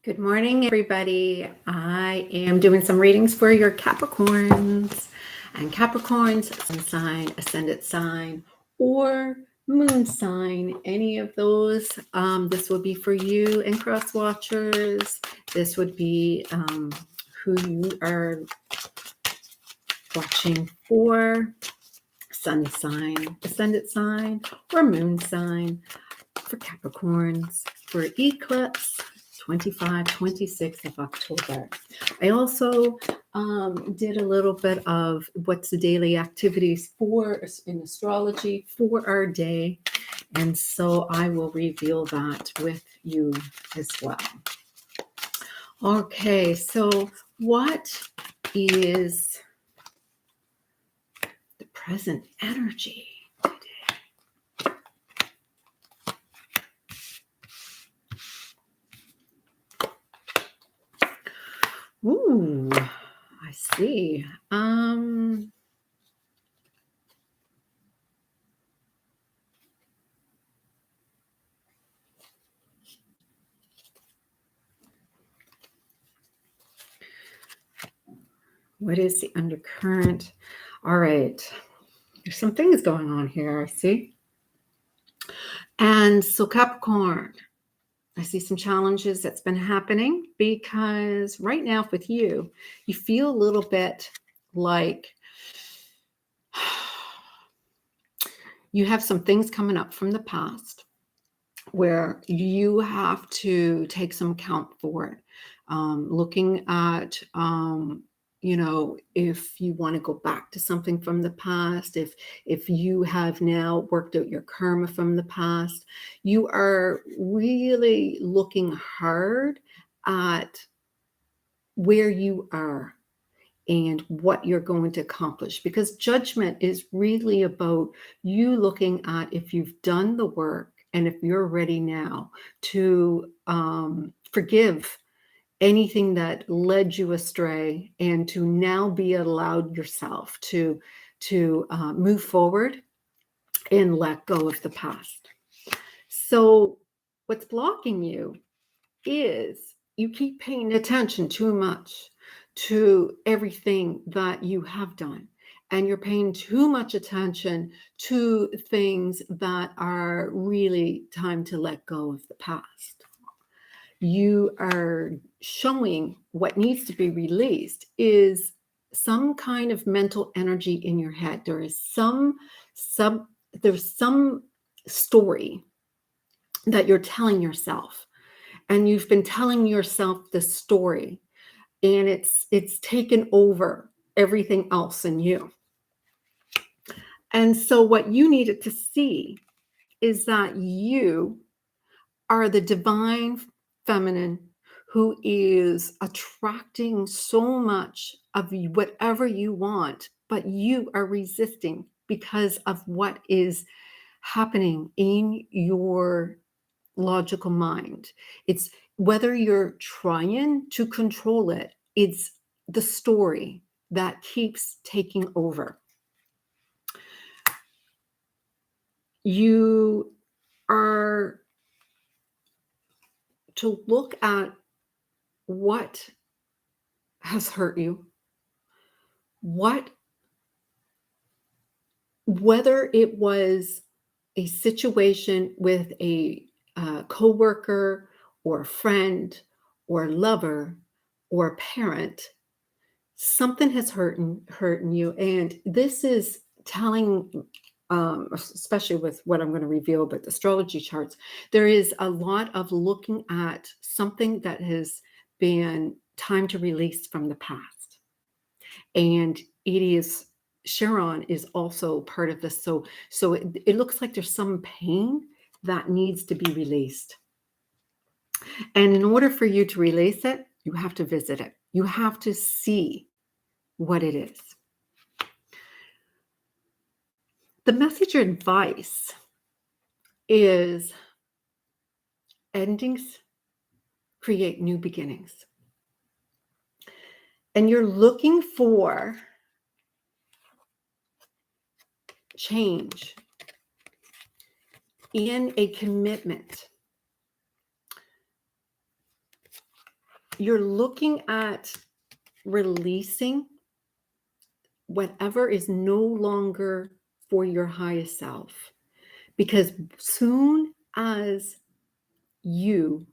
Good morning, everybody. I am doing some readings for your Capricorns. And Capricorns, sun sign, ascendant sign, or moon sign, any of those. This will be for you and cross watchers. This would be who you are watching for. Sun sign, ascendant sign, or moon sign for Capricorns for eclipse 26th of October. I also did a little bit of what's the daily activities for in astrology for our day. And so I will reveal that with you as well. Okay, so what is the present energy today? Ooh, I see. What is the undercurrent? All right. There's some things going on here, I see. And so Capricorn, I see some challenges that's been happening because right now with you, you feel a little bit like you have some things coming up from the past where you have to take some account for it. Looking at, if you want to go back to something from the past, if you have now worked out your karma from the past, you are really looking hard at where you are and what you're going to accomplish, because judgment is really about you looking at if you've done the work and if you're ready now to forgive anything that led you astray and to now be allowed yourself to move forward and let go of the past. So what's blocking you is you keep paying attention too much to everything that you have done. And you're paying too much attention to things that are really time to let go of the past. You are showing what needs to be released is some kind of mental energy in your head. There is there's some story that you're telling yourself. And you've been telling yourself this story, and it's taken over everything else in you. And so what you needed to see is that you are the divine feminine who is attracting so much of whatever you want, but you are resisting because of what is happening in your logical mind. It's whether you're trying to control it, it's the story that keeps taking over. You are to look at what has hurt you, whether it was a situation with a coworker or a friend or lover or parent, something has hurting you. And this is telling, especially with what I'm going to reveal about the astrology charts, there is a lot of looking at something that has been time to release from the past. And it is, Chiron is also part of this. So it looks like there's some pain that needs to be released. And in order for you to release it, you have to visit it. You have to see what it is. The message or advice is endings create new beginnings. And you're looking for change in a commitment. You're looking at releasing whatever is no longer for your highest self. Because soon as you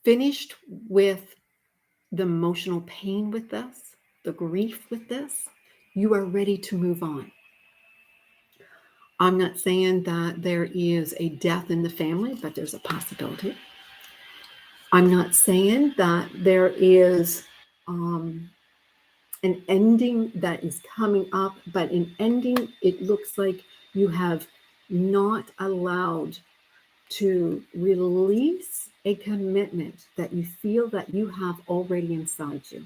finished with the emotional pain with this, the grief with this, you are ready to move on. I'm not saying that there is a death in the family, but there's a possibility. I'm not saying that there is an ending that is coming up, but in ending, it looks like you have not allowed to release a commitment that you feel that you have already inside you.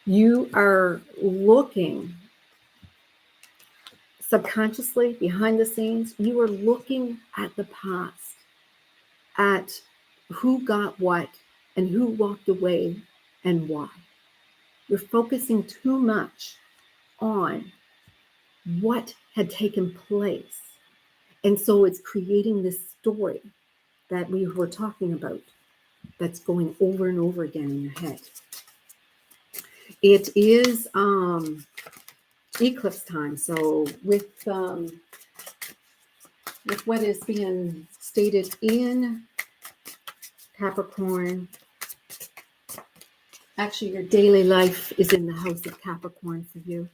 You are looking subconsciously behind the scenes, you are looking at the past, at who got what and who walked away and why. You're focusing too much on what had taken place. And so it's creating this story that we were talking about that's going over and over again in your head. It is eclipse time. So with what is being stated in Capricorn, actually your daily life is in the house of Capricorn for you.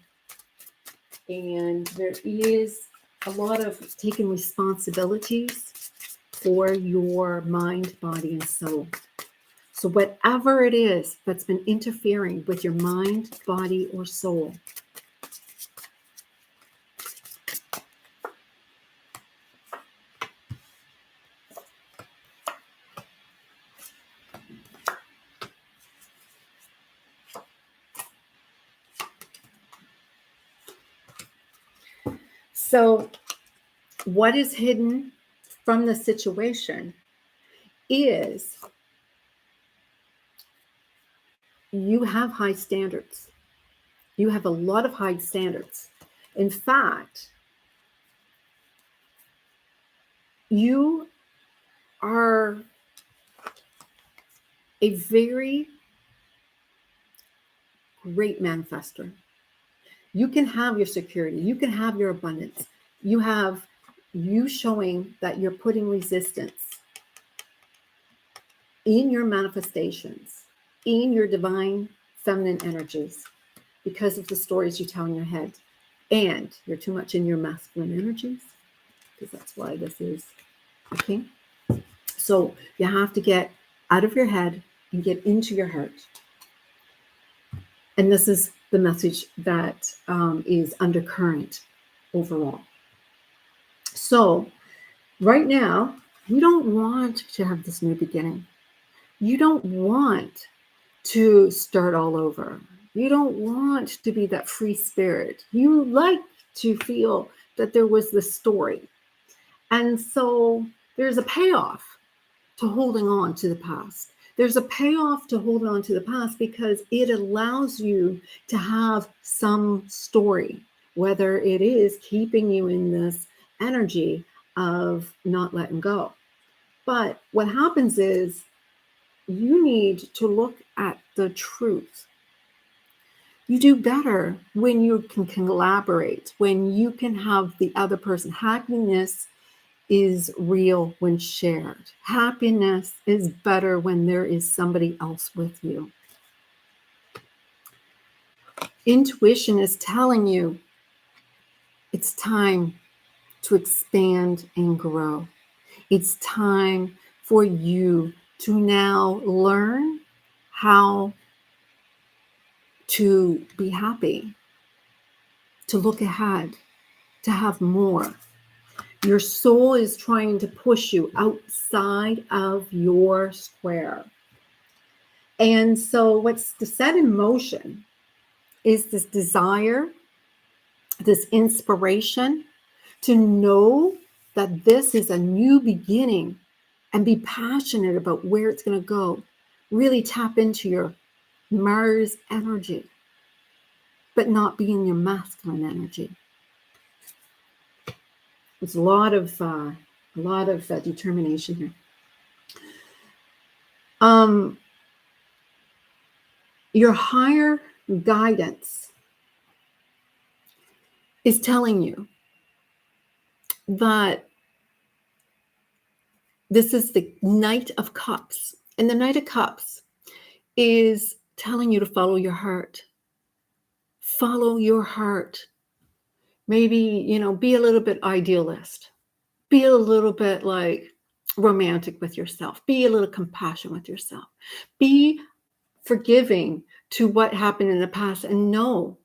And there is a lot of taking responsibilities for your mind, body, and soul. So whatever it is that's been interfering with your mind, body, or soul, so what is hidden from the situation is you have high standards. You have a lot of high standards. In fact, you are a very great manifester. You can have your security. You can have your abundance. You have you showing that you're putting resistance in your manifestations, in your divine feminine energies, because of the stories you tell in your head. And you're too much in your masculine energies, because that's why this is okay. So you have to get out of your head and get into your heart. And this is the message that is undercurrent overall. So right now, you don't want to have this new beginning. You don't want to start all over. You don't want to be that free spirit. You like to feel that there was this story. And so there's a payoff to holding on to the past. There's a payoff to holding on to the past because it allows you to have some story, whether it is keeping you in this energy of not letting go. But what happens is you need to look at the truth. You do better when you can collaborate, when you can have the other person. Happiness is real when shared. Happiness is better when there is somebody else with you. Intuition is telling you it's time to expand and grow. It's time for you to now learn how to be happy, to look ahead, to have more. Your soul is trying to push you outside of your square. And so what's set in motion is this desire, this inspiration to know that this is a new beginning and be passionate about where it's going to go. Really tap into your Mars energy, but not be in your masculine energy. There's a lot of A lot of determination here. Your higher guidance is telling you that this is the Knight of Cups. And the Knight of Cups is telling you to follow your heart. Follow your heart. Maybe, be a little bit idealist. Be a little bit like romantic with yourself. Be a little compassionate with yourself. Be forgiving to what happened in the past and know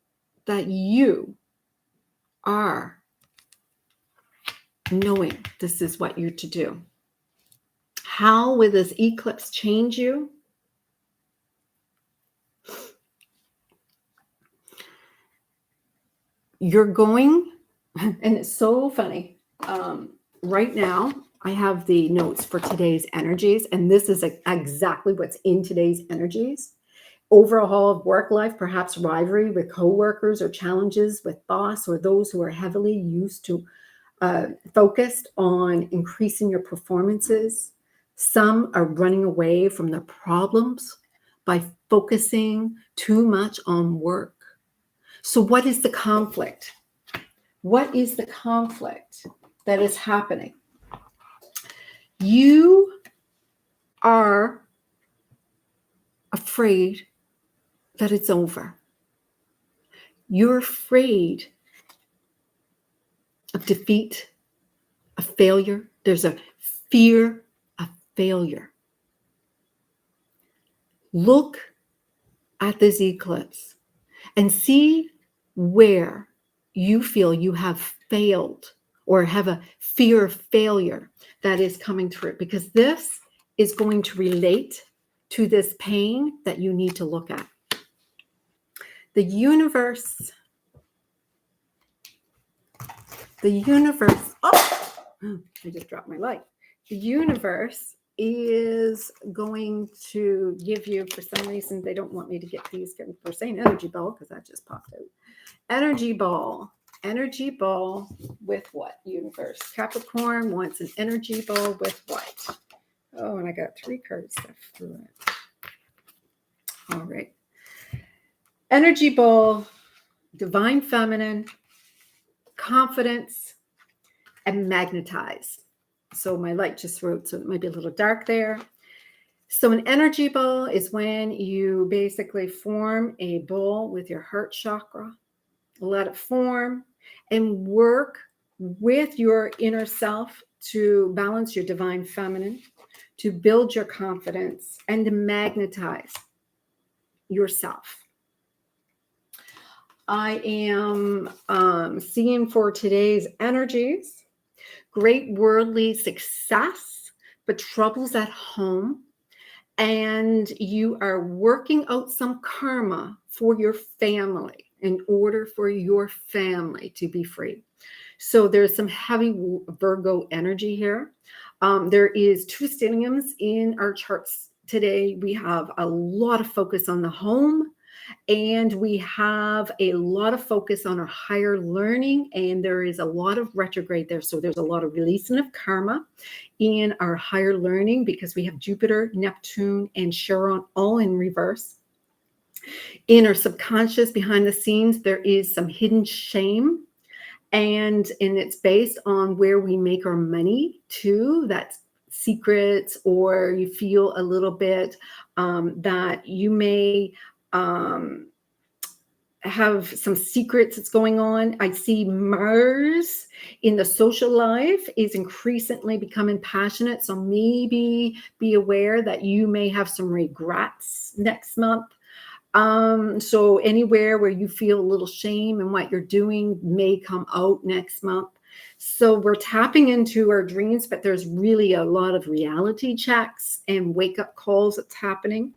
that you are knowing this is what you're to do. How will this eclipse change you? You're going, and it's so funny. Right now, I have the notes for today's energies, and this is exactly what's in today's energies. Overhaul of work life, perhaps rivalry with coworkers or challenges with boss or those who are heavily used to focused on increasing your performances. Some are running away from their problems by focusing too much on work. So what is the conflict? What is the conflict that is happening? You are afraid that it's over. You're afraid of defeat, of failure. There's a fear of failure. Look at this eclipse and see where you feel you have failed or have a fear of failure that is coming through, because this is going to relate to this pain that you need to look at. The universe, oh, I just dropped my light. The universe is going to give you, for some reason, they don't want me to get these. We're saying energy ball because that just popped out. Energy ball with what, universe? Capricorn wants an energy ball with what? Oh, and I got 3 cards left through it. All right. Energy ball, divine feminine, confidence, and magnetize. So my light just wrote, so it might be a little dark there. So an energy ball is when you basically form a ball with your heart chakra, let it form, and work with your inner self to balance your divine feminine, to build your confidence, and to magnetize yourself. I am seeing for today's energies, great worldly success, but troubles at home. And you are working out some karma for your family in order for your family to be free. So there's some heavy Virgo energy here. There is 2 stelliums in our charts today. We have a lot of focus on the home, and we have a lot of focus on our higher learning, and there is a lot of retrograde there. So there's a lot of releasing of karma in our higher learning because we have Jupiter, Neptune, and Chiron all in reverse. In our subconscious, behind the scenes, there is some hidden shame, and it's based on where we make our money too. That's secrets, or you feel a little bit that you may have some secrets that's going on. I see Mars in the social life is increasingly becoming passionate. So maybe be aware that you may have some regrets next month. So anywhere where you feel a little shame in what you're doing may come out next month. So we're tapping into our dreams, but there's really a lot of reality checks and wake-up calls that's happening.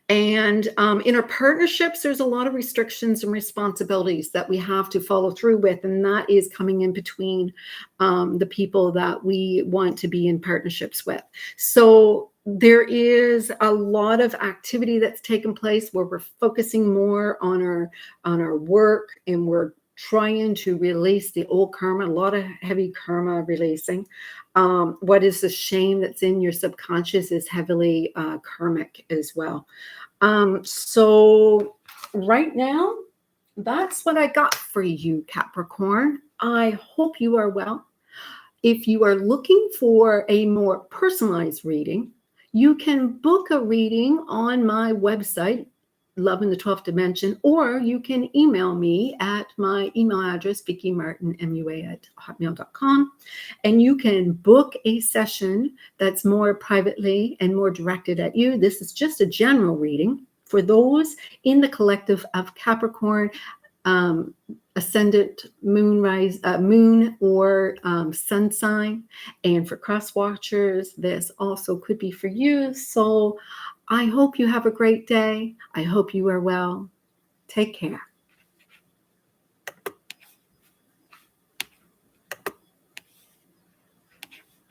And in our partnerships, there's a lot of restrictions and responsibilities that we have to follow through with. And that is coming in between the people that we want to be in partnerships with. So there is a lot of activity that's taken place where we're focusing more on our work, and we're trying to release the old karma, a lot of heavy karma releasing. What is the shame that's in your subconscious is heavily karmic as well. So right now, that's what I got for you, Capricorn. I hope you are well. If you are looking for a more personalized reading, you can book a reading on my website, Love in the 12th Dimension, or you can email me at my email address, VickyMartinMUA@hotmail.com, and you can book a session that's more privately and more directed at you. This is just a general reading for those in the collective of Capricorn, ascendant, moon or sun sign. And for cross watchers, this also could be for you. So I hope you have a great day. I hope you are well. Take care.